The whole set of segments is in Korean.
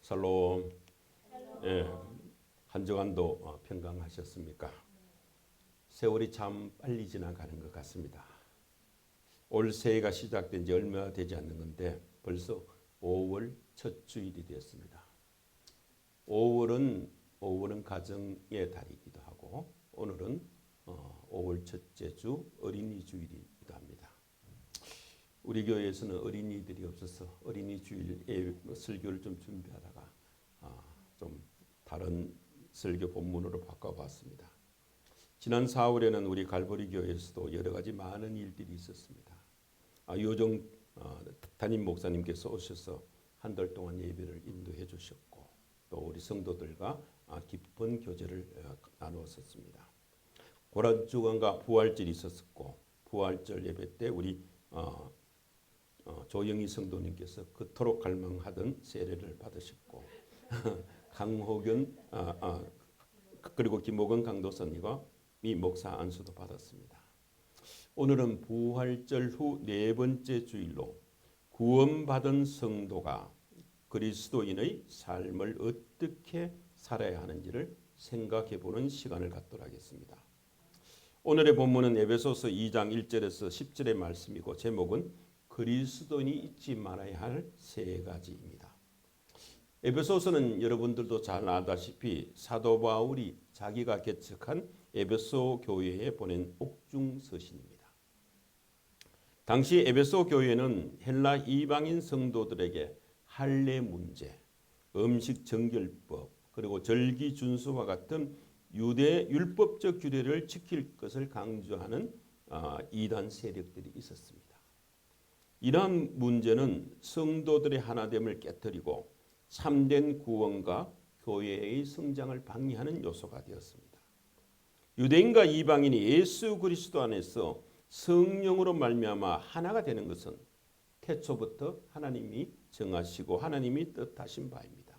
샬롬. 예, 한 주간도 평강하셨습니까? 세월이 참 빨리 지나가는 것 같습니다. 올 새해가 시작된 지 얼마 되지 않는 건데 벌써 5월 첫 주일이 되었습니다. 5월은 가정의 달이기도 하고 오늘은 5월 첫째 주 어린이 주일이기도 합니다. 우리 교회에서는 어린이들이 없어서 어린이 주일에 설교를 좀 준비하다가 좀 다른 설교 본문으로 바꿔봤습니다. 지난 4월에는 우리 갈보리 교회에서도 여러 가지 많은 일들이 있었습니다. 요정 담임 목사님께서 오셔서 한 달 동안 예배를 인도해 주셨고 또 우리 성도들과 깊은 교제를 나누었습니다. 고란주간과 부활절이 있었고 부활절 예배 때 우리 조영희 성도님께서 그토록 갈망하던 세례를 받으셨고 강호균 그리고 김호건 강도사님과 미 목사 안수도 받았습니다. 오늘은 부활절 후 네 번째 주일로 구원받은 성도가 그리스도인의 삶을 어떻게 살아야 하는지를 생각해 보는 시간을 갖도록 하겠습니다. 오늘의 본문은 에베소서 2장 1절에서 10절의 말씀이고 제목은 그리스도인이 잊지 말아야 할 세 가지입니다. 에베소서는 여러분들도 잘 아다시피 사도 바울이 자기가 개척한 에베소 교회에 보낸 옥중 서신입니다. 당시 에베소 교회는 헬라 이방인 성도들에게 할례 문제, 음식 정결법, 그리고 절기 준수와 같은 유대 율법적 규례를 지킬 것을 강조하는 이단 세력들이 있었습니다. 이러한 문제는 성도들의 하나됨을 깨뜨리고 참된 구원과 교회의 성장을 방해하는 요소가 되었습니다. 유대인과 이방인이 예수 그리스도 안에서 성령으로 말미암아 하나가 되는 것은 태초부터 하나님이 정하시고 하나님이 뜻하신 바입니다.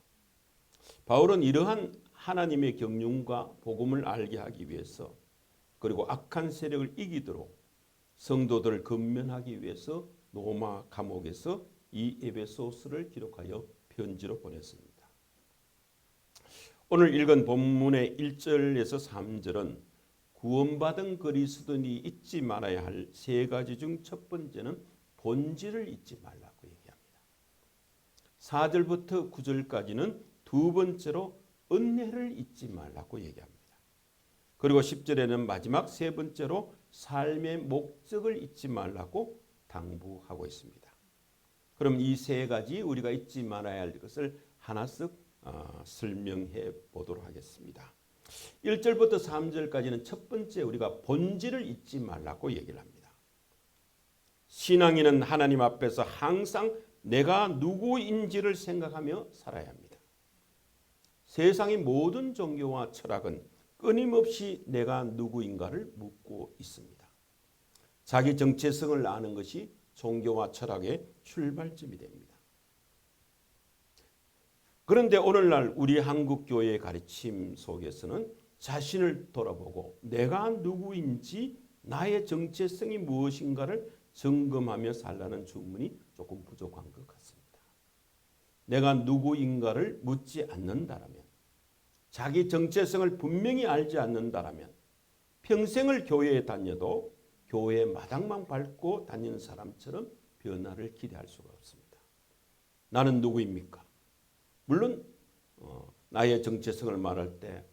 바울은 이러한 하나님의 경륜과 복음을 알게 하기 위해서 그리고 악한 세력을 이기도록 성도들을 근면하기 위해서 로마 감옥에서 이 에베소서를 기록하여 편지로 보냈습니다. 오늘 읽은 본문의 1절에서 3절은 구원받은 그리스도인이 잊지 말아야 할 세 가지 중 첫 번째는 본질을 잊지 말라고 얘기합니다. 4절부터 9절까지는 두 번째로 은혜를 잊지 말라고 얘기합니다. 그리고 10절에는 마지막 세 번째로 삶의 목적을 잊지 말라고 당부하고 있습니다. 그럼 이 세 가지 우리가 잊지 말아야 할 것을 하나씩 설명해 보도록 하겠습니다. 1절부터 3절까지는 첫 번째 우리가 본질을 잊지 말라고 얘기를 합니다. 신앙인은 하나님 앞에서 항상 내가 누구인지를 생각하며 살아야 합니다. 세상의 모든 종교와 철학은 끊임없이 내가 누구인가를 묻고 있습니다. 자기 정체성을 아는 것이 종교와 철학의 출발점이 됩니다. 그런데 오늘날 우리 한국 교회의 가르침 속에서는 자신을 돌아보고 내가 누구인지 나의 정체성이 무엇인가를 점검하며 살라는 주문이 조금 부족한 것 같습니다. 내가 누구인가를 묻지 않는다라면, 자기 정체성을 분명히 알지 않는다라면 평생을 교회에 다녀도 교회 마당만 밟고 다니는 사람처럼 변화를 기대할 수가 없습니다. 나는 누구입니까? 물론 나의 정체성을 말할 때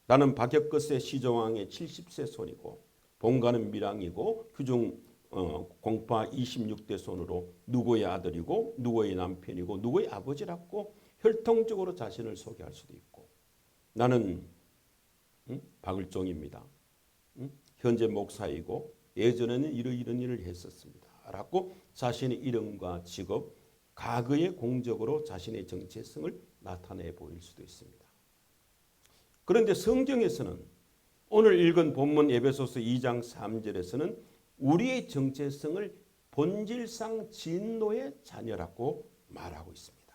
나는 박혁거세 시조왕의 70세 손이고 본가는 밀양이고 규중 공파 26대 손으로 누구의 아들이고 누구의 남편이고 누구의 아버지라고 혈통적으로 자신을 소개할 수도 있고 나는 박을종입니다. 현재 목사이고 예전에는 이런 일을 했었습니다. 라고 자신의 이름과 직업, 과거의 공적으로 자신의 정체성을 나타내 보일 수도 있습니다. 그런데 성경에서는 오늘 읽은 본문 에베소서 2장 3절에서는 우리의 정체성을 본질상 진노의 자녀라고 말하고 있습니다.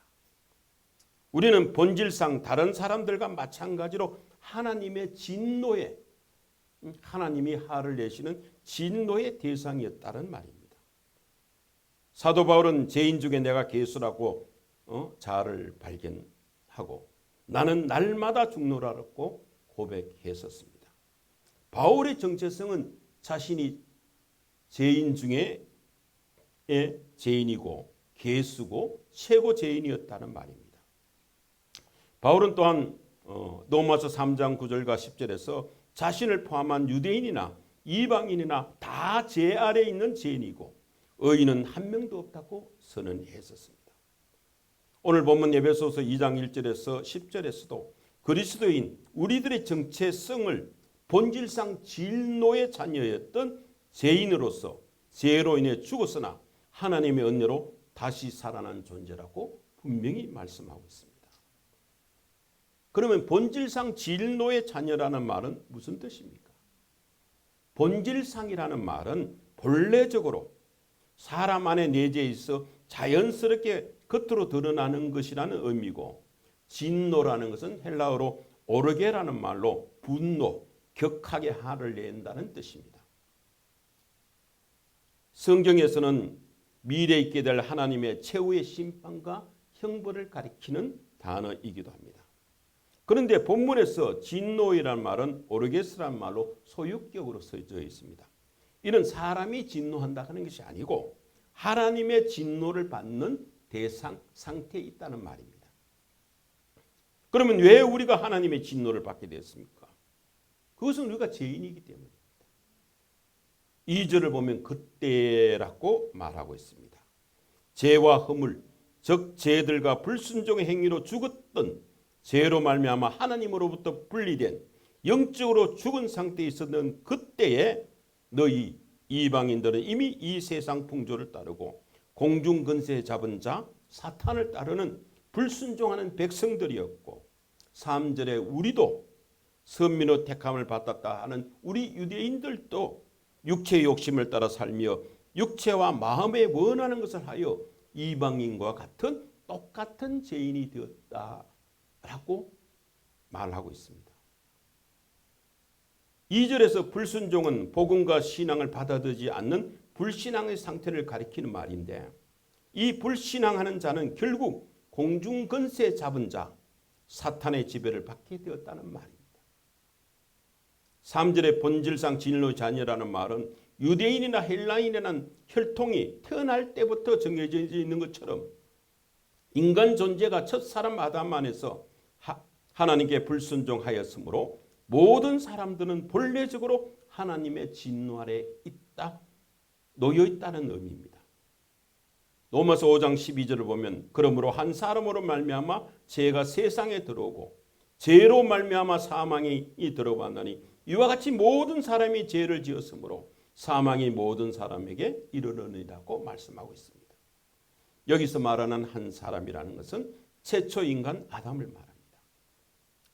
우리는 본질상 다른 사람들과 마찬가지로 하나님의 진노에 하나님이 화를 내시는 진노의 대상이었다는 말입니다. 사도 바울은 죄인 중에 내가 괴수라고 자아를 발견 하고 나는 날마다 죽노라고 고백했었습니다. 바울의 정체성은 자신이 죄인 중에 죄인이고 괴수고 최고 죄인이었다는 말입니다. 바울은 또한 로마서 3장 9절과 10절에서 자신을 포함한 유대인이나 이방인이나 다 죄 아래 있는 죄인이고 의인은 한 명도 없다고 선언했었습니다. 오늘 본문 에베소서 2장 1절에서 10절에서도 그리스도인 우리들의 정체성을 본질상 진노의 자녀였던 죄인으로서 죄로 인해 죽었으나 하나님의 은혜로 다시 살아난 존재라고 분명히 말씀하고 있습니다. 그러면 본질상 진노의 자녀라는 말은 무슨 뜻입니까? 본질상이라는 말은 본래적으로 사람 안에 내재해 있어 자연스럽게 겉으로 드러나는 것이라는 의미고, 진노라는 것은 헬라어로 오르게라는 말로 분노, 격하게 화를 낸다는 뜻입니다. 성경에서는 미래에 있게 될 하나님의 최후의 심판과 형벌을 가리키는 단어이기도 합니다. 그런데 본문에서 진노이라는 말은 오르게스라는 말로 소유격으로 써져 있습니다. 이는 사람이 진노한다 하는 것이 아니고 하나님의 진노를 받는 대상 상태에 있다는 말입니다. 그러면 왜 우리가 하나님의 진노를 받게 됐습니까? 그것은 우리가 죄인이기 때문입니다. 2절을 보면 그때라고 말하고 있습니다. 죄와 허물, 즉 죄들과 불순종의 행위로 죽었던 죄로 말미암아 하나님으로부터 분리된 영적으로 죽은 상태에 있었던 그때에 너희 이방인들은 이미 이 세상 풍조를 따르고 공중 근세에 잡은 자 사탄을 따르는 불순종하는 백성들이었고, 3절에 우리도 선민의 택함을 받았다 하는 우리 유대인들도 육체의 욕심을 따라 살며 육체와 마음에 원하는 것을 하여 이방인과 같은 똑같은 죄인이 되었다라고 말하고 있습니다. 2절에서 불순종은 복음과 신앙을 받아들이지 않는 불신앙의 상태를 가리키는 말인데, 이 불신앙하는 자는 결국 공중근세에 잡은 자 사탄의 지배를 받게 되었다는 말입니다. 3절의 본질상 진노의 자녀라는 말은 유대인이나 헬라인이라는 혈통이 태어날 때부터 정해져 있는 것처럼 인간 존재가 첫사람 아담 안에서 하나님께 불순종하였으므로 모든 사람들은 본래적으로 하나님의 진노 아래 놓여 있다는 의미입니다. 로마서 5장 12절을 보면 그러므로 한 사람으로 말미암아 죄가 세상에 들어오고 죄로 말미암아 사망이 들어왔나니 이와 같이 모든 사람이 죄를 지었으므로 사망이 모든 사람에게 이르르니라고 말씀하고 있습니다. 여기서 말하는 한 사람이라는 것은 최초 인간 아담을 말합니다.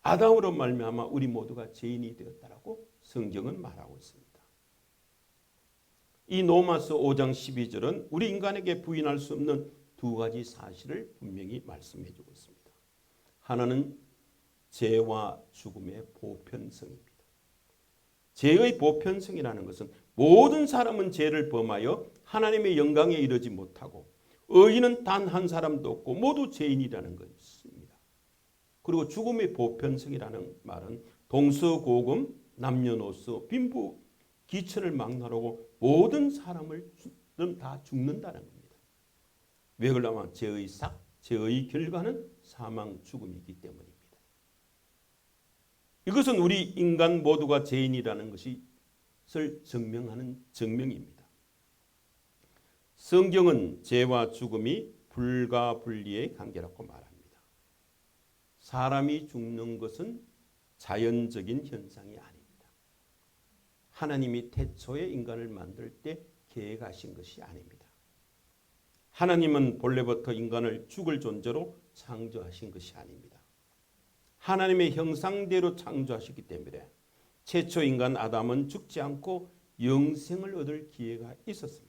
아담으로 말미암아 우리 모두가 죄인이 되었다라고 성경은 말하고 있습니다. 이 로마서 5장 12절은 우리 인간에게 부인할 수 없는 두 가지 사실을 분명히 말씀해 주고 있습니다. 하나는 죄와 죽음의 보편성입니다. 죄의 보편성이라는 것은 모든 사람은 죄를 범하여 하나님의 영광에 이르지 못하고 의인은 단 한 사람도 없고 모두 죄인이라는 것입니다. 그리고 죽음의 보편성이라는 말은 동서고금, 남녀노소, 빈부, 기천을 막론하고 모든 사람을 다 죽는다는 겁니다. 왜 그러냐면 죄의 결과는 사망, 죽음이기 때문입니다. 이것은 우리 인간 모두가 죄인이라는 것을 증명하는 증명입니다. 성경은 죄와 죽음이 불가분리의 관계라고 말합니다. 사람이 죽는 것은 자연적인 현상이 아닙니다. 하나님이 태초에 인간을 만들 때 계획하신 것이 아닙니다. 하나님은 본래부터 인간을 죽을 존재로 창조하신 것이 아닙니다. 하나님의 형상대로 창조하셨기 때문에 최초 인간 아담은 죽지 않고 영생을 얻을 기회가 있었습니다.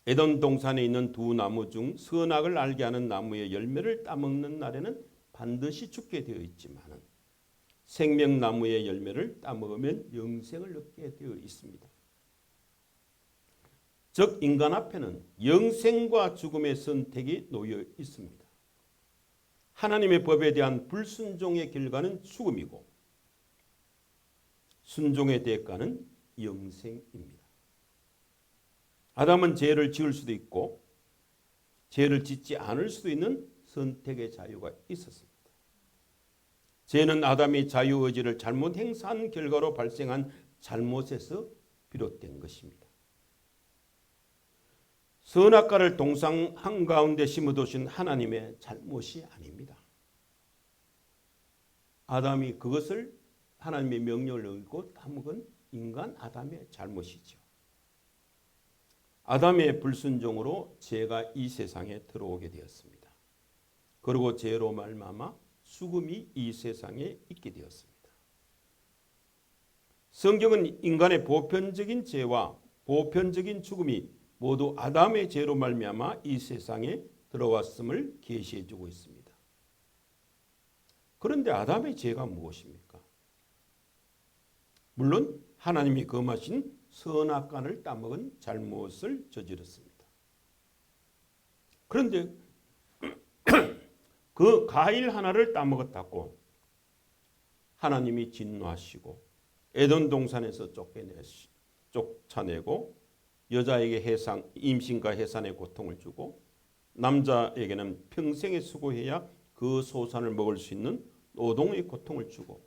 에덴 동산에 있는 두 나무 중 선악을 알게 하는 나무의 열매를 따먹는 날에는 반드시 죽게 되어 있지만 생명나무의 열매를 따먹으면 영생을 얻게 되어 있습니다. 즉 인간 앞에는 영생과 죽음의 선택이 놓여 있습니다. 하나님의 법에 대한 불순종의 결과는 죽음이고 순종의 대가는 영생입니다. 아담은 죄를 지을 수도 있고 죄를 짓지 않을 수도 있는 선택의 자유가 있었습니다. 죄는 아담이 자유의지를 잘못 행사한 결과로 발생한 잘못에서 비롯된 것입니다. 선악과를 동상 한가운데 심어두신 하나님의 잘못이 아닙니다. 아담이 그것을 하나님의 명령을 어기고 따먹은 인간 아담의 잘못이죠. 아담의 불순종으로 죄가 이 세상에 들어오게 되었습니다. 그리고 죄로 말미암아 죽음이 이 세상에 있게 되었습니다. 성경은 인간의 보편적인 죄와 보편적인 죽음이 모두 아담의 죄로 말미암아 이 세상에 들어왔음을 계시해 주고 있습니다. 그런데 아담의 죄가 무엇입니까? 물론 하나님이 금하신 선악과를 따먹은 잘못을 저질렀습니다. 그런데 그 과일 하나를 따먹었다고 하나님이 진노하시고 에덴 동산에서 쫓아내고 여자에게 임신과 해산의 고통을 주고 남자에게는 평생의 수고해야 그 소산을 먹을 수 있는 노동의 고통을 주고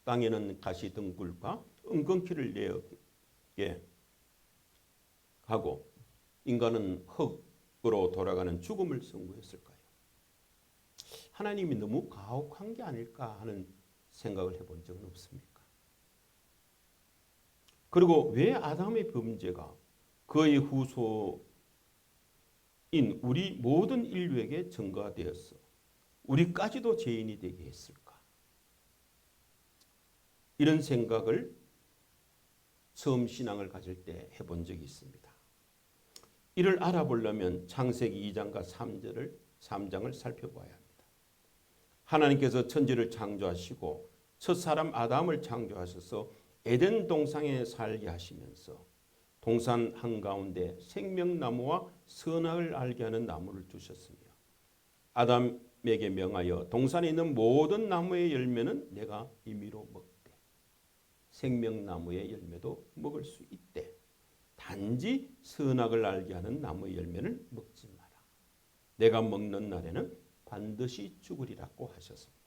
땅에는 가시덩굴과 엉겅퀴를 내게 하고 인간은 흙으로 돌아가는 죽음을 선고했을까요? 하나님이 너무 가혹한 게 아닐까 하는 생각을 해본 적은 없습니까? 그리고 왜 아담의 범죄가 그의 후손인 우리 모든 인류에게 전가되었어? 우리까지도 죄인이 되게 했을까? 이런 생각을 처음 신앙을 가질 때 해본 적이 있습니다. 이를 알아보려면 창세기 2장과 3장을 살펴봐야 합니다. 하나님께서 천지를 창조하시고 첫사람 아담을 창조하셔서 에덴 동산에 살게 하시면서 동산 한가운데 생명나무와 선악을 알게 하는 나무를 두셨으며 아담에게 명하여 동산에 있는 모든 나무의 열매는 내가 임의로 먹되 생명나무의 열매도 먹을 수 있대. 단지 선악을 알게 하는 나무의 열매를 먹지 마라. 내가 먹는 날에는 반드시 죽으리라고 하셨습니다.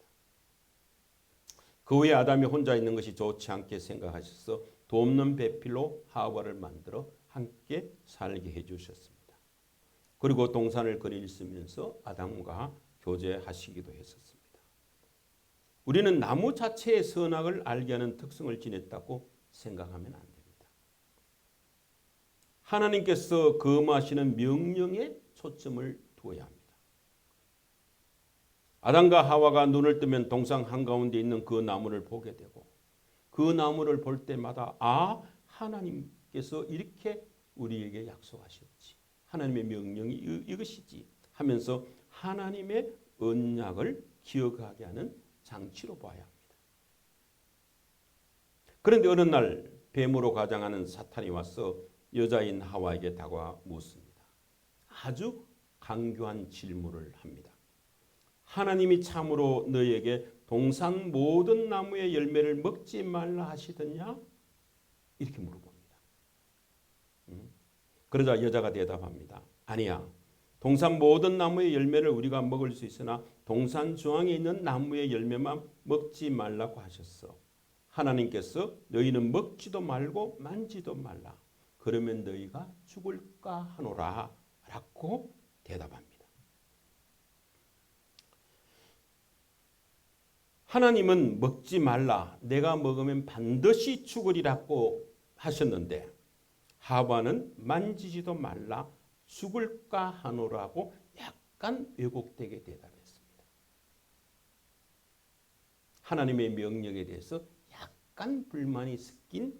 그 후에 아담이 혼자 있는 것이 좋지 않게 생각하셔서 돕는 배필로 하와를 만들어 함께 살게 해주셨습니다. 그리고 동산을 거닐으면서 아담과 교제하시기도 했었습니다. 우리는 나무 자체의 선악을 알게 하는 특성을 지녔다고 생각하면 안 됩니다. 하나님께서 금하시는 명령에 초점을 두어야 합니다. 아담과 하와가 눈을 뜨면 동산 한가운데 있는 그 나무를 보게 되고 그 나무를 볼 때마다 하나님께서 이렇게 우리에게 약속하셨지. 하나님의 명령이 이것이지 하면서 하나님의 언약을 기억하게 하는 장치로 봐야 합니다. 그런데 어느 날 뱀으로 가장하는 사탄이 와서 여자인 하와에게 다가와 묻습니다. 아주 강교한 질문을 합니다. 하나님이 참으로 너희에게 동산 모든 나무의 열매를 먹지 말라 하시더냐? 이렇게 물어봅니다. 그러자 여자가 대답합니다. 아니야. 동산 모든 나무의 열매를 우리가 먹을 수 있으나 동산 중앙에 있는 나무의 열매만 먹지 말라고 하셨어. 하나님께서 너희는 먹지도 말고 만지도 말라. 그러면 너희가 죽을까 하노라 라고 대답합니다. 하나님은 먹지 말라. 내가 먹으면 반드시 죽으리라고 하셨는데 하와는 만지지도 말라. 죽을까 하노라고 약간 왜곡되게 대답했습니다. 하나님의 명령에 대해서 약간 불만이 섞인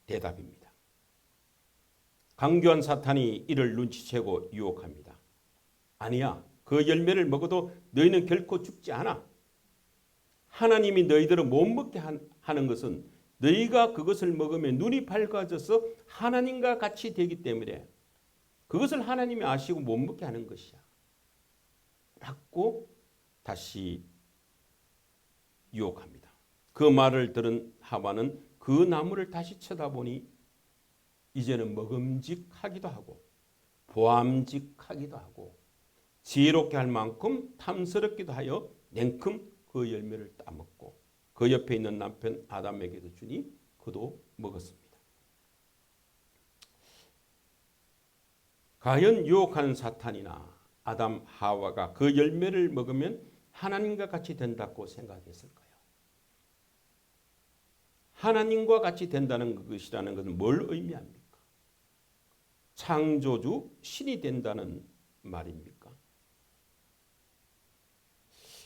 대답입니다. 강교한 사탄이 이를 눈치채고 유혹합니다. 아니야. 그 열매를 먹어도 너희는 결코 죽지 않아. 하나님이 너희들을 못 먹게 하는 것은 너희가 그것을 먹으면 눈이 밝아져서 하나님과 같이 되기 때문에 그것을 하나님이 아시고 못 먹게 하는 것이야. 라고 다시 유혹합니다. 그 말을 들은 하와는 그 나무를 다시 쳐다보니 이제는 먹음직하기도 하고 보암직하기도 하고 지혜롭게 할 만큼 탐스럽기도 하여 냉큼 그 열매를 따먹고 그 옆에 있는 남편 아담에게도 주니 그도 먹었습니다. 과연 유혹하는 사탄이나 아담 하와가 그 열매를 먹으면 하나님과 같이 된다고 생각했을까요? 하나님과 같이 된다는 것이라는 것은 뭘 의미합니까? 창조주 신이 된다는 말입니까?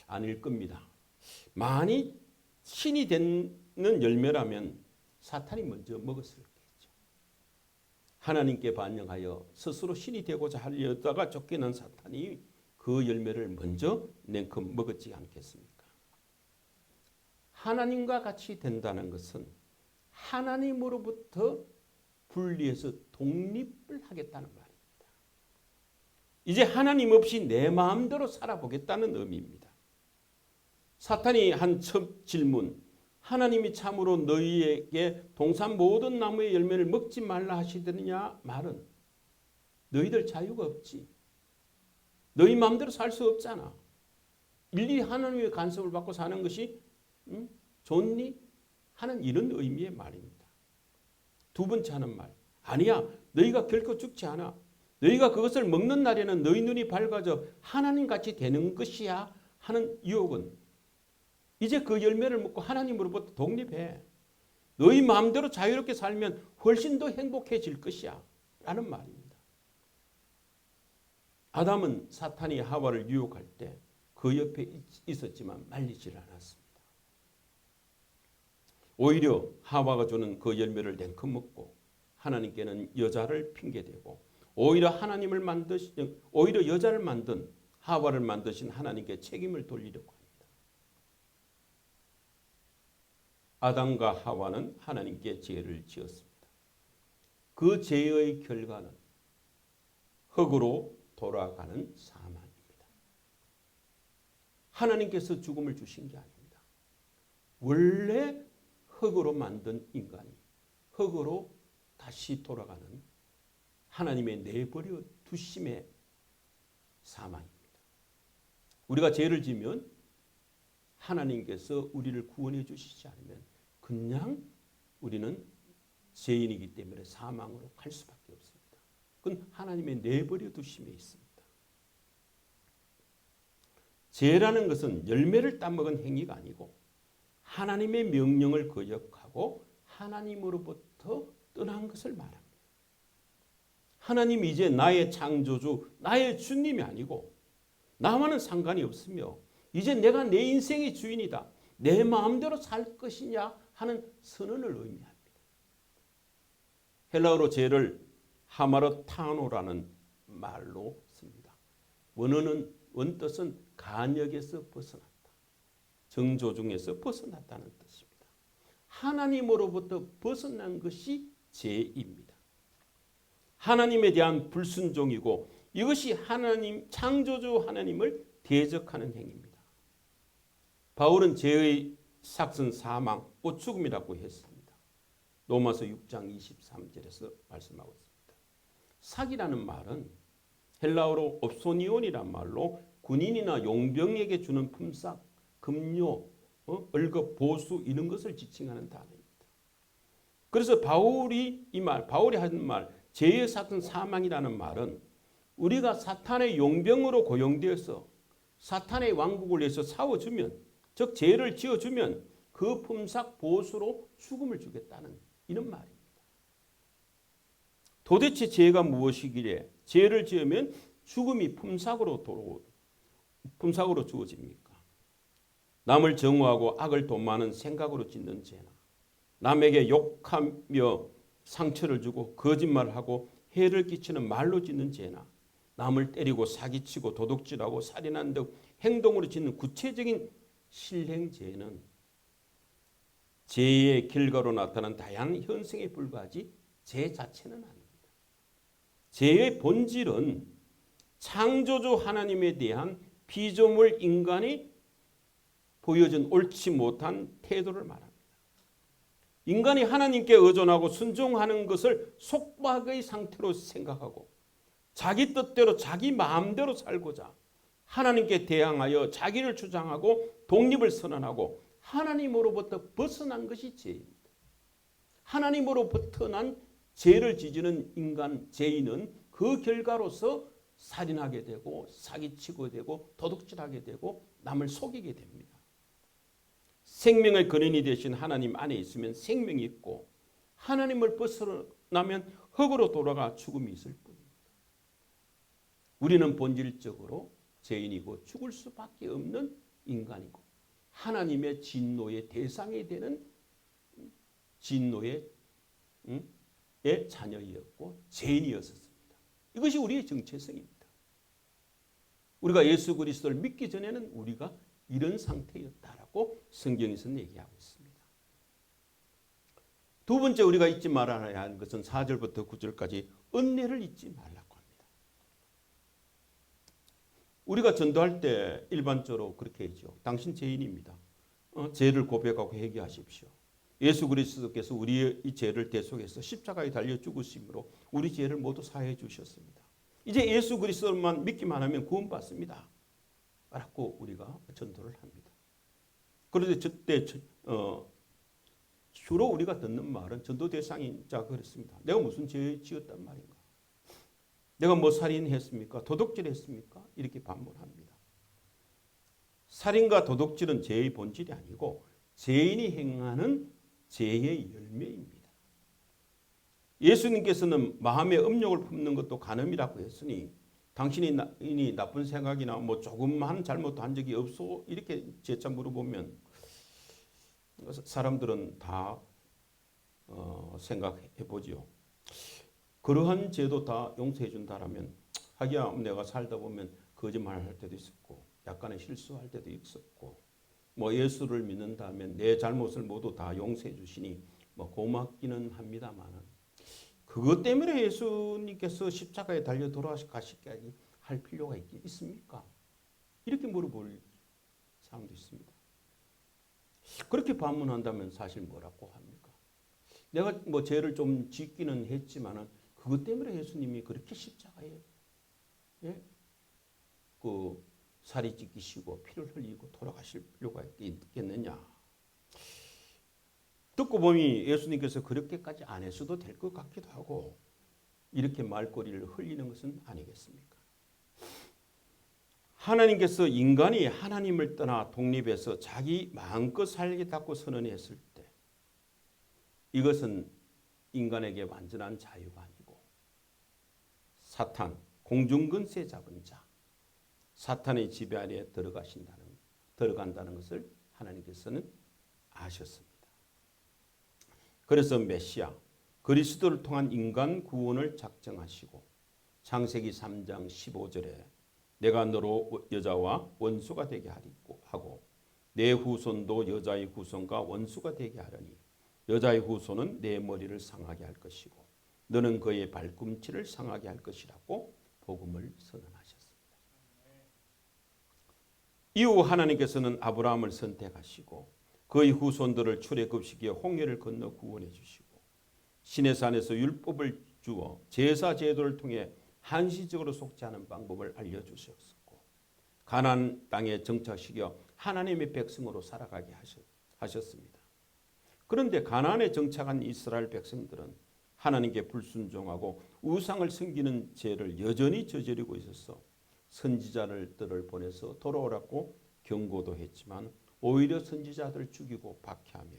아닐 겁니다. 만일 신이 되는 열매라면 사탄이 먼저 먹었을 거겠죠. 하나님께 반영하여 스스로 신이 되고자 하려다가 쫓기는 사탄이 그 열매를 먼저 냉큼 먹었지 않겠습니까? 하나님과 같이 된다는 것은 하나님으로부터 분리해서 독립을 하겠다는 말입니다. 이제 하나님 없이 내 마음대로 살아보겠다는 의미입니다. 사탄이 한 첫 질문, 하나님이 참으로 너희에게 동산 모든 나무의 열매를 먹지 말라 하시더냐 말은 너희들 자유가 없지. 너희 마음대로 살 수 없잖아. 일일이 하나님의 간섭을 받고 사는 것이 좋니? 하는 이런 의미의 말입니다. 두 번째 하는 말, 아니야. 너희가 결코 죽지 않아. 너희가 그것을 먹는 날에는 너희 눈이 밝아져 하나님같이 되는 것이야 하는 유혹은 이제 그 열매를 먹고 하나님으로부터 독립해. 너희 마음대로 자유롭게 살면 훨씬 더 행복해질 것이야 라는 말입니다. 아담은 사탄이 하와를 유혹할 때 그 옆에 있었지만 말리질 않았습니다. 오히려 하와가 주는 그 열매를 냉큼 먹고 하나님께는 여자를 핑계대고 오히려 여자를 만든 하와를 만드신 하나님께 책임을 돌리려고 합니다. 아담과 하와는 하나님께 죄를 지었습니다. 그 죄의 결과는 흙으로 돌아가는 사망입니다. 하나님께서 죽음을 주신 게 아닙니다. 원래 흙으로 만든 인간이 흙으로 다시 돌아가는 하나님의 내버려 두심의 사망입니다. 우리가 죄를 지면 하나님께서 우리를 구원해 주시지 않으면 그냥 우리는 죄인이기 때문에 사망으로 갈 수밖에 없습니다. 그건 하나님의 내버려 두심에 있습니다. 죄라는 것은 열매를 따먹은 행위가 아니고 하나님의 명령을 거역하고 하나님으로부터 떠난 것을 말합니다. 하나님이 이제 나의 창조주, 나의 주님이 아니고 나와는 상관이 없으며 이제 내가 내 인생의 주인이다. 내 마음대로 살 것이냐 하는 선언을 의미합니다. 헬라어로 죄를 하마르타노라는 말로 씁니다. 원뜻은 간역에서 벗어났다. 정조중에서 벗어났다는 뜻입니다. 하나님으로부터 벗어난 것이 죄입니다. 하나님에 대한 불순종이고 이것이 하나님 창조주 하나님을 대적하는 행위입니다. 바울은 죄의 삭은 사망, 곧 죽음이라고 했습니다. 로마서 6장 23절에서 말씀하고 있습니다. 삭이라는 말은 헬라어로 옵소니온이란 말로 군인이나 용병에게 주는 품삯, 급료, 월급, 보수 이런 것을 지칭하는 단어입니다. 그래서 바울이 하는 말, 죄의 삭은 사망이라는 말은 우리가 사탄의 용병으로 고용되어서 사탄의 왕국을 위해서 싸워주면, 즉 죄를 지어주면 그 품삯 보수로 죽음을 주겠다는 이런 말입니다. 도대체 죄가 무엇이기에 죄를 지으면 죽음이 품삯으로 주어집니까? 남을 정오하고 악을 도모하는 생각으로 짓는 죄나 남에게 욕하며 상처를 주고 거짓말하고 해를 끼치는 말로 짓는 죄나 남을 때리고 사기치고 도둑질하고 살인하는 등 행동으로 짓는 구체적인 실행죄는 죄의 결과로 나타난 다양한 현상에 불과하지 죄 자체는 아닙니다. 죄의 본질은 창조주 하나님에 대한 피조물 인간의 보여준 옳지 못한 태도를 말합니다. 인간이 하나님께 의존하고 순종하는 것을 속박의 상태로 생각하고 자기 뜻대로 자기 마음대로 살고자 하나님께 대항하여 자기를 주장하고 독립을 선언하고 하나님으로부터 벗어난 것이 죄입니다. 하나님으로부터 난 죄를 지지는 인간, 죄인은 그 결과로서 살인하게 되고 사기치고 되고 도둑질하게 되고 남을 속이게 됩니다. 생명의 근원이 되신 하나님 안에 있으면 생명이 있고 하나님을 벗어나면 흙으로 돌아가 죽음이 있을 뿐입니다. 우리는 본질적으로 죄인이고 죽을 수밖에 없는 인간이고 하나님의 진노의 대상이 되는 진노의 자녀이었고 죄인이었습니다. 이것이 우리의 정체성입니다. 우리가 예수 그리스도를 믿기 전에는 우리가 이런 상태였다라고 성경에서는 얘기하고 있습니다. 두 번째 우리가 잊지 말아야 하는 것은 4절부터 9절까지 은혜를 잊지 말라고 합니다. 우리가 전도할 때 일반적으로 그렇게 하죠. 당신 죄인입니다. 죄를 고백하고 회개하십시오. 예수 그리스도께서 우리의 이 죄를 대속해서 십자가에 달려 죽으심으로 우리 죄를 모두 사해 주셨습니다. 이제 예수 그리스도만 믿기만 하면 구원받습니다. 라고 우리가 전도를 합니다. 그런데 저때 주로 우리가 듣는 말은 전도 대상자 그랬습니다. 내가 무슨 죄 지었단 말인가? 내가 뭐 살인했습니까? 도둑질했습니까? 이렇게 반문합니다. 살인과 도둑질은 죄의 본질이 아니고 죄인이 행하는 죄의 열매입니다. 예수님께서는 마음의 음욕을 품는 것도 간음이라고 했으니 당신이 나쁜 생각이나 뭐 조금만 잘못도 한 적이 없어? 이렇게 재차 물어보면 사람들은 다 생각해 보지요. 그러한 죄도 다 용서해 준다라면 하기야 내가 살다 보면 거짓말할 때도 있었고 약간의 실수할 때도 있었고 뭐 예수를 믿는다면 내 잘못을 모두 다 용서해 주시니 뭐 고맙기는 합니다만은 그것 때문에 예수님께서 십자가에 달려 돌아가시기까지 할 필요가 있습니까? 이렇게 물어볼 사람도 있습니다. 그렇게 반문한다면 사실 뭐라고 합니까? 내가 뭐 죄를 좀 짓기는 했지만은 그것 때문에 예수님이 그렇게 십자가에 그 살이 찢기시고 피를 흘리고 돌아가실 필요가 있겠느냐? 듣고 보니 예수님께서 그렇게까지 안 했어도 될 것 같기도 하고 이렇게 말꼬리를 흘리는 것은 아니겠습니까? 하나님께서 인간이 하나님을 떠나 독립해서 자기 마음껏 살겠다고 선언했을 때 이것은 인간에게 완전한 자유가 아니고 사탄, 공중근세 잡은 자, 사탄의 지배 아래 들어간다는 것을 하나님께서는 아셨습니다. 그래서 메시아, 그리스도를 통한 인간 구원을 작정하시고 창세기 3장 15절에 내가 너로 여자와 원수가 되게 하고 내 후손도 여자의 후손과 원수가 되게 하려니 여자의 후손은 내 머리를 상하게 할 것이고 너는 그의 발꿈치를 상하게 할 것이라고 복음을 선언하셨습니다. 이후 하나님께서는 아브라함을 선택하시고 그의 후손들을 출애굽시키어 홍해를 건너 구원해 주시고 시내산에서 율법을 주어 제사 제도를 통해 한시적으로 속지 않은 방법을 알려주셨고 가나안 땅에 정착시켜 하나님의 백성으로 살아가게 하셨습니다. 그런데 가나안에 정착한 이스라엘 백성들은 하나님께 불순종하고 우상을 섬기는 죄를 여전히 저지르고 있어서 선지자들을 보내서 돌아오라고 경고도 했지만 오히려 선지자들을 죽이고 박해하며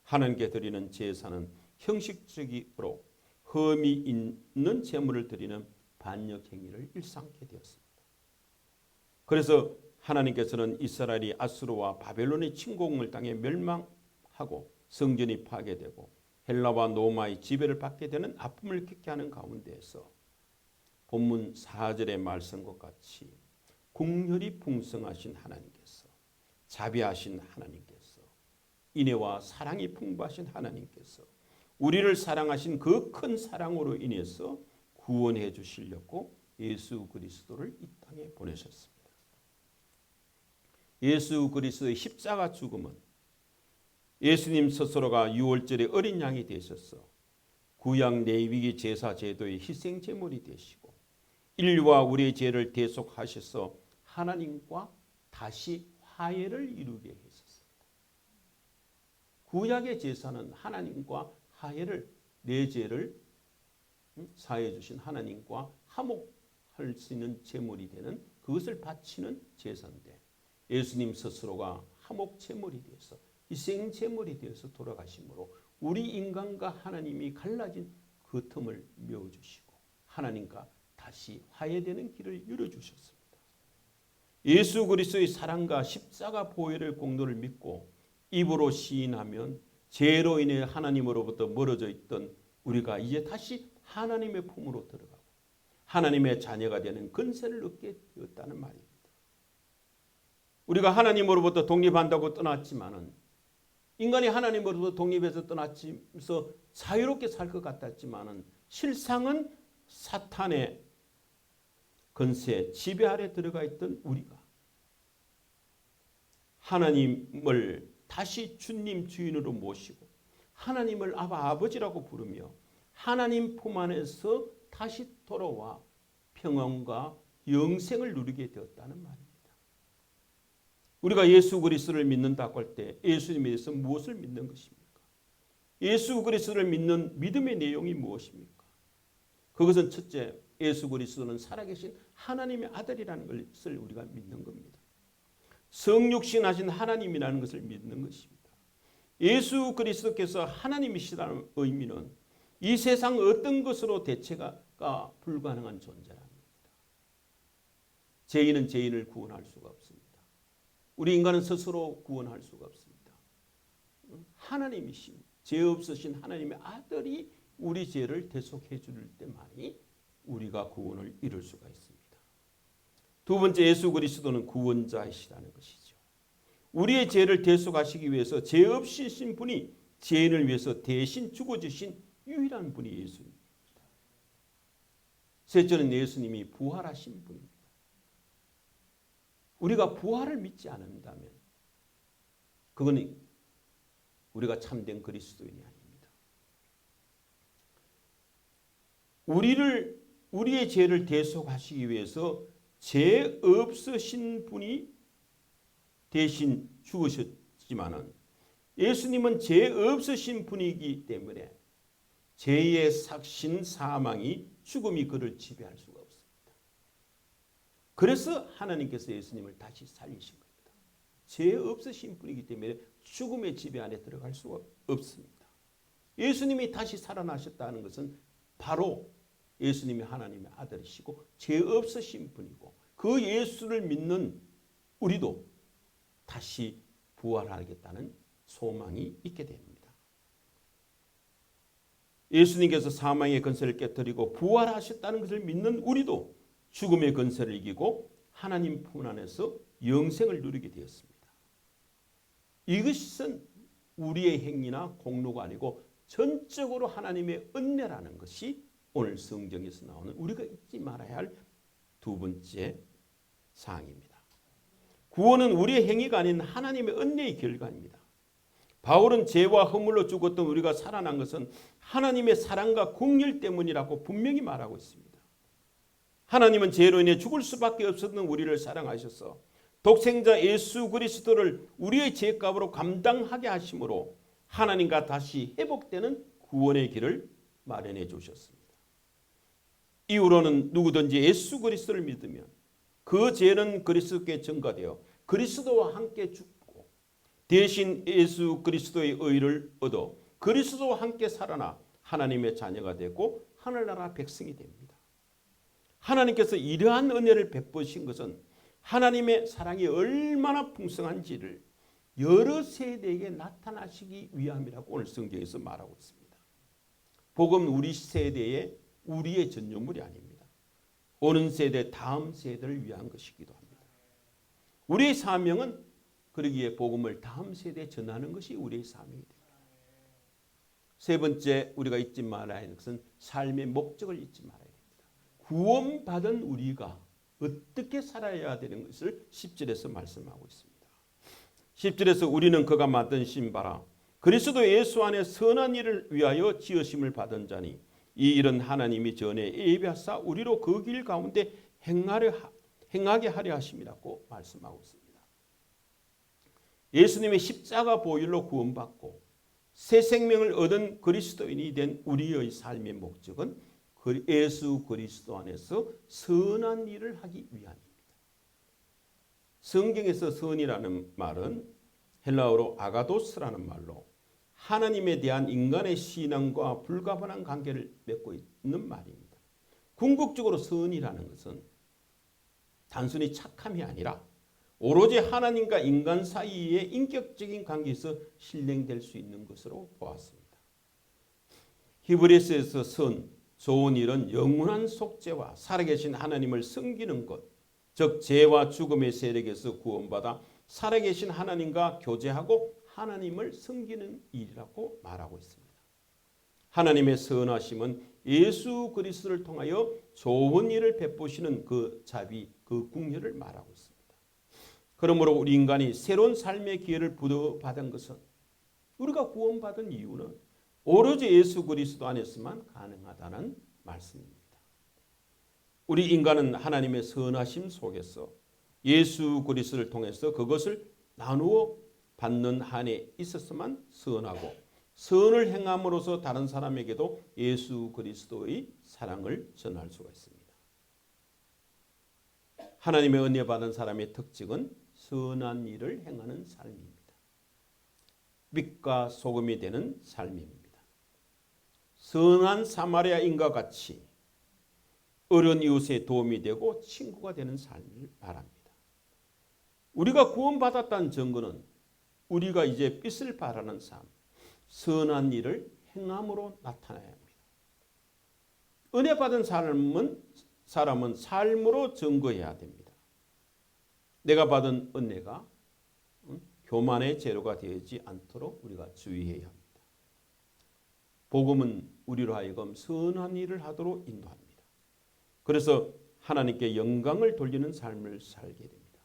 하나님께 드리는 제사는 형식적으로 흠이 있는 제물을 드리는 반역 행위를 일삼게 되었습니다. 그래서 하나님께서는 이스라엘이 아수르와 바벨론의 침공을 당해 멸망하고 성전이 파괴되고 헬라와 로마의 지배를 받게 되는 아픔을 겪게 하는 가운데에서 본문 4절의 말씀과 같이 국률이 풍성하신 하나님께서 자비하신 하나님께서 인애와 사랑이 풍부하신 하나님께서 우리를 사랑하신 그 큰 사랑으로 인해서 구원해 주시려고 예수 그리스도를 이 땅에 보내셨습니다. 예수 그리스도의 십자가 죽음은 예수님 스스로가 유월절의 어린 양이 되셔서 구약 레위기 제사 제도의 희생 제물이 되시고 인류와 우리의 죄를 대속하셔서 하나님과 다시 화해를 이루게 하셨습니다. 구약의 제사는 하나님과 화해를, 내 죄를 사해 주신 하나님과 화목할 수 있는 제물이 되는, 그것을 바치는 제사인데, 예수님 스스로가 화목 제물이 되어서 희생 제물이 되어서 돌아가심으로 우리 인간과 하나님이 갈라진 그 틈을 메워주시고 하나님과 다시 화해되는 길을 열어주셨습니다. 예수 그리스도의 사랑과 십자가 보혈의 공로를 믿고 입으로 시인하면 죄로 인해 하나님으로부터 멀어져 있던 우리가 이제 다시 하나님의 품으로 들어가고 하나님의 자녀가 되는 권세를 얻게 되었다는 말입니다. 우리가 하나님으로부터 독립한다고 떠났지만은, 인간이 하나님으로부터 독립해서 떠나면서 자유롭게 살 것 같았지만은 실상은 사탄의 권세, 지배 아래 들어가 있던 우리가 하나님을 다시 주님 주인으로 모시고 하나님을 아버지라고 부르며 하나님 품 안에서 다시 돌아와 평안과 영생을 누리게 되었다는 말입니다. 우리가 예수 그리스도를 믿는다고 할 때 예수님에 대해서 무엇을 믿는 것입니까? 예수 그리스도를 믿는 믿음의 내용이 무엇입니까? 그것은 첫째, 예수 그리스도는 살아계신 하나님의 아들이라는 것을 우리가 믿는 겁니다. 성육신하신 하나님이라는 것을 믿는 것입니다. 예수 그리스도께서 하나님이시라는 의미는 이 세상 어떤 것으로 대체가 불가능한 존재랍니다. 죄인은 죄인을 구원할 수가 없습니다. 우리 인간은 스스로 구원할 수가 없습니다. 하나님이신, 죄 없으신 하나님의 아들이 우리 죄를 대속해 줄 때만이 우리가 구원을 이룰 수가 있습니다. 두 번째, 예수 그리스도는 구원자이시라는 것이죠. 우리의 죄를 대속하시기 위해서 죄 없으신 분이 죄인을 위해서 대신 죽어주신 유일한 분이 예수님입니다. 셋째는 예수님이 부활하신 분입니다. 우리가 부활을 믿지 않는다면 그거는 우리가 참된 그리스도인이 아닙니다. 우리의 죄를 대속하시기 위해서 죄 없으신 분이 대신 죽으셨지만은 예수님은 죄 없으신 분이기 때문에 죄의 삭신 사망이 죽음이 그를 지배할 수가 없습니다. 그래서 하나님께서 예수님을 다시 살리신 겁니다. 죄 없으신 분이기 때문에 죽음의 지배 안에 들어갈 수가 없습니다. 예수님이 다시 살아나셨다는 것은 바로 예수님이 하나님의 아들이시고 죄 없으신 분이고 그 예수를 믿는 우리도 다시 부활하겠다는 소망이 있게 됩니다. 예수님께서 사망의 권세를 깨뜨리고 부활하셨다는 것을 믿는 우리도 죽음의 권세를 이기고 하나님 품 안에서 영생을 누리게 되었습니다. 이것은 우리의 행위나 공로가 아니고 전적으로 하나님의 은혜라는 것이 오늘 성경에서 나오는 우리가 잊지 말아야 할 두 번째 사항입니다. 구원은 우리의 행위가 아닌 하나님의 은혜의 결과입니다. 바울은 죄와 허물로 죽었던 우리가 살아난 것은 하나님의 사랑과 긍휼 때문이라고 분명히 말하고 있습니다. 하나님은 죄로 인해 죽을 수밖에 없었던 우리를 사랑하셔서 독생자 예수 그리스도를 우리의 죄값으로 감당하게 하심으로 하나님과 다시 회복되는 구원의 길을 마련해 주셨습니다. 이후로는 누구든지 예수 그리스도를 믿으면 그 죄는 그리스도께 전가되어 그리스도와 함께 죽고 대신 예수 그리스도의 의를 얻어 그리스도와 함께 살아나 하나님의 자녀가 되고 하늘나라 백성이 됩니다. 하나님께서 이러한 은혜를 베푸신 것은 하나님의 사랑이 얼마나 풍성한지를 여러 세대에게 나타나시기 위함이라고 오늘 성경에서 말하고 있습니다. 복음은 우리 세대의 우리의 전유물이 아닙니다. 오는 세대, 다음 세대를 위한 것이기도 합니다. 우리의 사명은 그러기에 복음을 다음 세대에 전하는 것이 우리의 사명이 됩니다. 세 번째, 우리가 잊지 말아야 하는 것은 삶의 목적을 잊지 말아야 됩니다. 구원받은 우리가 어떻게 살아야 되는 것을 10절에서 말씀하고 있습니다. 10절에서 우리는 그가 만드신 바라 그리스도 예수 안에 선한 일을 위하여 지으심을 받은 자니 이 일은 하나님이 전에 예비하사 우리로 그 길 가운데 행하게 하려 하심이라고 말씀하고 있습니다. 예수님의 십자가 보혈로 구원받고 새 생명을 얻은 그리스도인이 된 우리의 삶의 목적은 예수 그리스도 안에서 선한 일을 하기 위함입니다. 성경에서 선이라는 말은 헬라어로 아가도스라는 말로 하나님에 대한 인간의 신앙과 불가분한 관계를 맺고 있는 말입니다. 궁극적으로 선이라는 것은 단순히 착함이 아니라 오로지 하나님과 인간 사이의 인격적인 관계에서 실행될 수 있는 것으로 보았습니다. 히브리서에서 선, 좋은 일은 영원한 속죄와 살아계신 하나님을 섬기는 것, 즉 죄와 죽음의 세력에서 구원받아 살아계신 하나님과 교제하고 하나님을 섬기는 일이라고 말하고 있습니다. 하나님의 선하심은 예수 그리스도를 통하여 좋은 일을 베푸시는 그 자비, 그 궁혈을 말하고 있습니다. 그러므로 우리 인간이 새로운 삶의 기회를 부여받은 것은 우리가 구원받은 이유는 오로지 예수 그리스도 안에서만 가능하다는 말씀입니다. 우리 인간은 하나님의 선하심 속에서 예수 그리스도를 통해서 그것을 나누어 받는 한에 있어서만 선하고 선을 행함으로써 다른 사람에게도 예수 그리스도의 사랑을 전할 수가 있습니다. 하나님의 은혜 받은 사람의 특징은 선한 일을 행하는 삶입니다. 빛과 소금이 되는 삶입니다. 선한 사마리아인과 같이 어려운 이웃에 도움이 되고 친구가 되는 삶을 말합니다. 우리가 구원받았다는 증거는 우리가 이제 빛을 발하는 삶, 선한 일을 행함으로 나타나야 합니다. 은혜 받은 사람은 삶으로 증거해야 됩니다. 내가 받은 은혜가 교만의 재료가 되지 않도록 우리가 주의해야 합니다. 복음은 우리로 하여금 선한 일을 하도록 인도합니다. 그래서 하나님께 영광을 돌리는 삶을 살게 됩니다.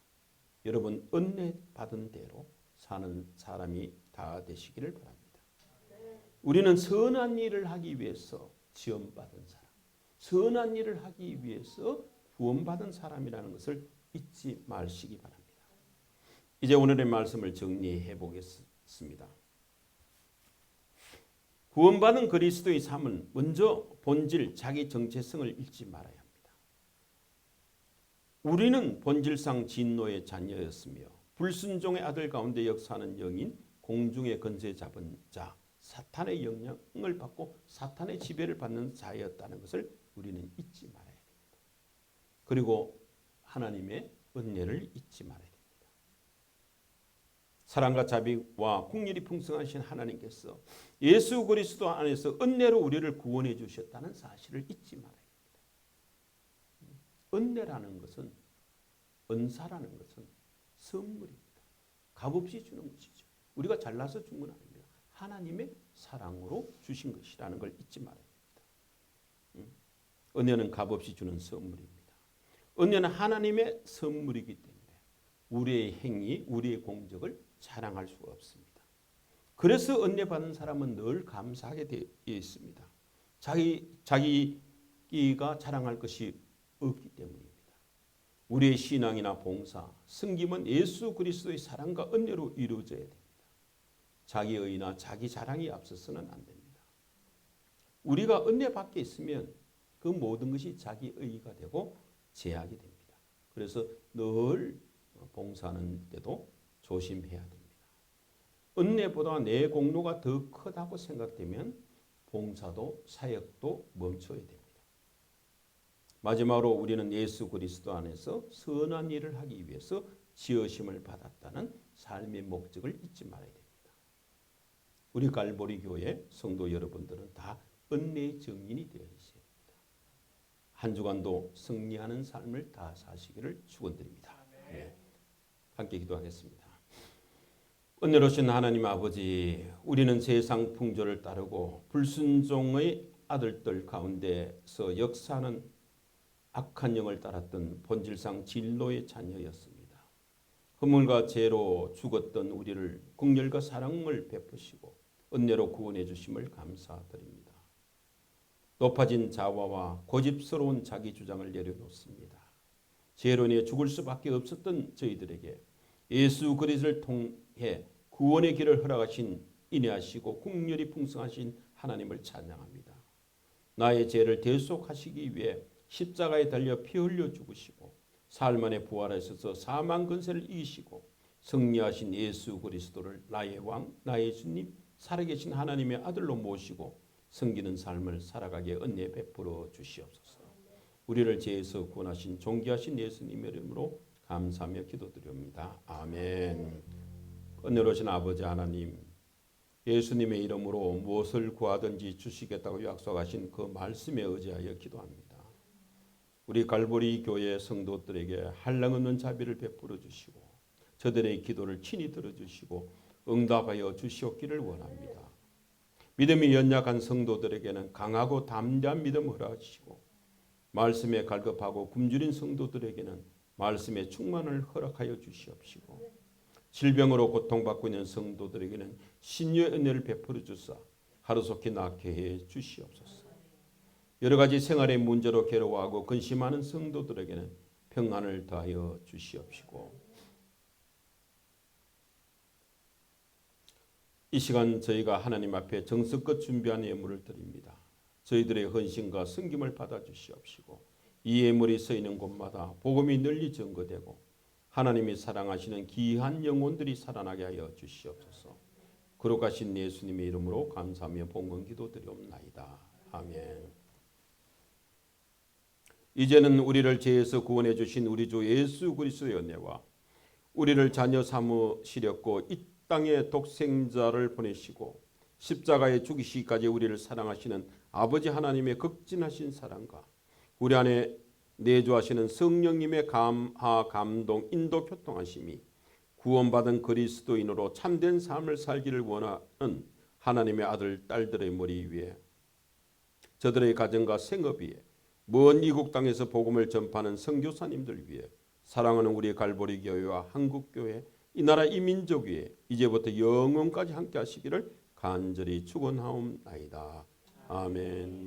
여러분 은혜 받은 대로 사는 사람이 다 되시기를 바랍니다. 우리는 선한 일을 하기 위해서 지원받은 사람, 선한 일을 하기 위해서 구원받은 사람이라는 것을 잊지 마시기 바랍니다. 이제 오늘의 말씀을 정리해 보겠습니다. 구원받은 그리스도의 삶은 먼저 본질, 자기 정체성을 잃지 말아야 합니다. 우리는 본질상 진노의 자녀였으며 불순종의 아들 가운데 역사하는 영인, 공중의 권세 잡은 자, 사탄의 영향을 받고 사탄의 지배를 받는 자였다는 것을 우리는 잊지 말아야 됩니다. 그리고 하나님의 은혜를 잊지 말아야 됩니다. 사랑과 자비와 긍휼이 풍성하신 하나님께서 예수 그리스도 안에서 은혜로 우리를 구원해 주셨다는 사실을 잊지 말아야 됩니다. 은혜라는 것은, 은사라는 것은 선물입니다. 값없이 주는 것이죠. 우리가 잘나서 준 건 아닙니다. 하나님의 사랑으로 주신 것이라는 걸 잊지 말아야 됩니다. 은혜는 값없이 주는 선물입니다. 은혜는 하나님의 선물이기 때문에 우리의 행위, 우리의 공적을 자랑할 수가 없습니다. 그래서 은혜 받는 사람은 늘 감사하게 되어 있습니다. 자기가 자랑할 것이 없기 때문입니다. 우리의 신앙이나 봉사, 섬김은 예수 그리스도의 사랑과 은혜로 이루어져야 됩니다. 자기 의나 자기 자랑이 앞서서는 안 됩니다. 우리가 은혜 밖에 있으면 그 모든 것이 자기 의가 되고 제약이 됩니다. 그래서 늘 봉사하는 때도 조심해야 됩니다. 은혜보다 내 공로가 더 크다고 생각되면 봉사도 사역도 멈춰야 됩니다. 마지막으로 우리는 예수 그리스도 안에서 선한 일을 하기 위해서 지으심을 받았다는 삶의 목적을 잊지 말아야 됩니다. 우리 갈보리 교회 성도 여러분들은 다 은혜의 증인이 되어 있어야 됩니다. 한 주간도 승리하는 삶을 다 사시기를 축원드립니다. 네. 함께 기도하겠습니다. 은혜로우신 하나님 아버지, 우리는 세상 풍조를 따르고 불순종의 아들들 가운데서 역사하는 악한 영을 따랐던 본질상 진노의 자녀였습니다. 허물과 죄로 죽었던 우리를 긍휼과 사랑을 베푸시고 은혜로 구원해 주심을 감사드립니다. 높아진 자화와 고집스러운 자기 주장을 내려놓습니다. 죄로 인해 죽을 수밖에 없었던 저희들에게 예수 그리스도를 통해 구원의 길을 허락하신 인내하시고 긍휼이 풍성하신 하나님을 찬양합니다. 나의 죄를 대속하시기 위해 십자가에 달려 피 흘려 죽으시고 사흘 만에 부활하셔서 사망 근세를 이기시고 승리하신 예수 그리스도를 나의 왕, 나의 주님, 살아계신 하나님의 아들로 모시고 섬기는 삶을 살아가게 은혜 베풀어 주시옵소서. 우리를 죄에서 구원하신 존귀하신 예수님의 이름으로 감사하며 기도드립니다. 아멘. 은혜로우신 아버지 하나님, 예수님의 이름으로 무엇을 구하든지 주시겠다고 약속하신 그 말씀에 의지하여 기도합니다. 우리 갈보리 교회 성도들에게 한량없는 자비를 베풀어 주시고 저들의 기도를 친히 들어주시고 응답하여 주시옵기를 원합니다. 믿음이 연약한 성도들에게는 강하고 담대한 믿음을 허락하시고 말씀에 갈급하고 굶주린 성도들에게는 말씀의 충만을 허락하여 주시옵시고 질병으로 고통받고 있는 성도들에게는 신유의 은혜를 베풀어 주사 하루속히 낫게 해 주시옵소서. 여러 가지 생활의 문제로 괴로워하고 근심하는 성도들에게는 평안을 더하여 주시옵시고 이 시간 저희가 하나님 앞에 정성껏 준비한 예물을 드립니다. 저희들의 헌신과 섬김을 받아 주시옵시고 이 예물이 서 있는 곳마다 복음이 널리 전거되고 하나님이 사랑하시는 귀한 영혼들이 살아나게 하여 주시옵소서. 거룩하신 예수님의 이름으로 감사하며 봉헌 기도드리옵나이다. 아멘. 이제는 우리를 죄에서 구원해 주신 우리 주 예수 그리스도의 은혜와 우리를 자녀 삼으시렸고 이 땅에 독생자를 보내시고 십자가에 죽이시기까지 우리를 사랑하시는 아버지 하나님의 극진하신 사랑과 우리 안에 내주하시는 성령님의 감화, 감동, 인도, 교통하심이 구원받은 그리스도인으로 참된 삶을 살기를 원하는 하나님의 아들, 딸들의 머리 위에 저들의 가정과 생업 위에 먼 이국 땅에서 복음을 전파하는 선교사님들 위해 사랑하는 우리 갈보리 교회와 한국 교회 이 나라 이 민족 위에 이제부터 영원까지 함께 하시기를 간절히 축원하옵나이다. 아멘.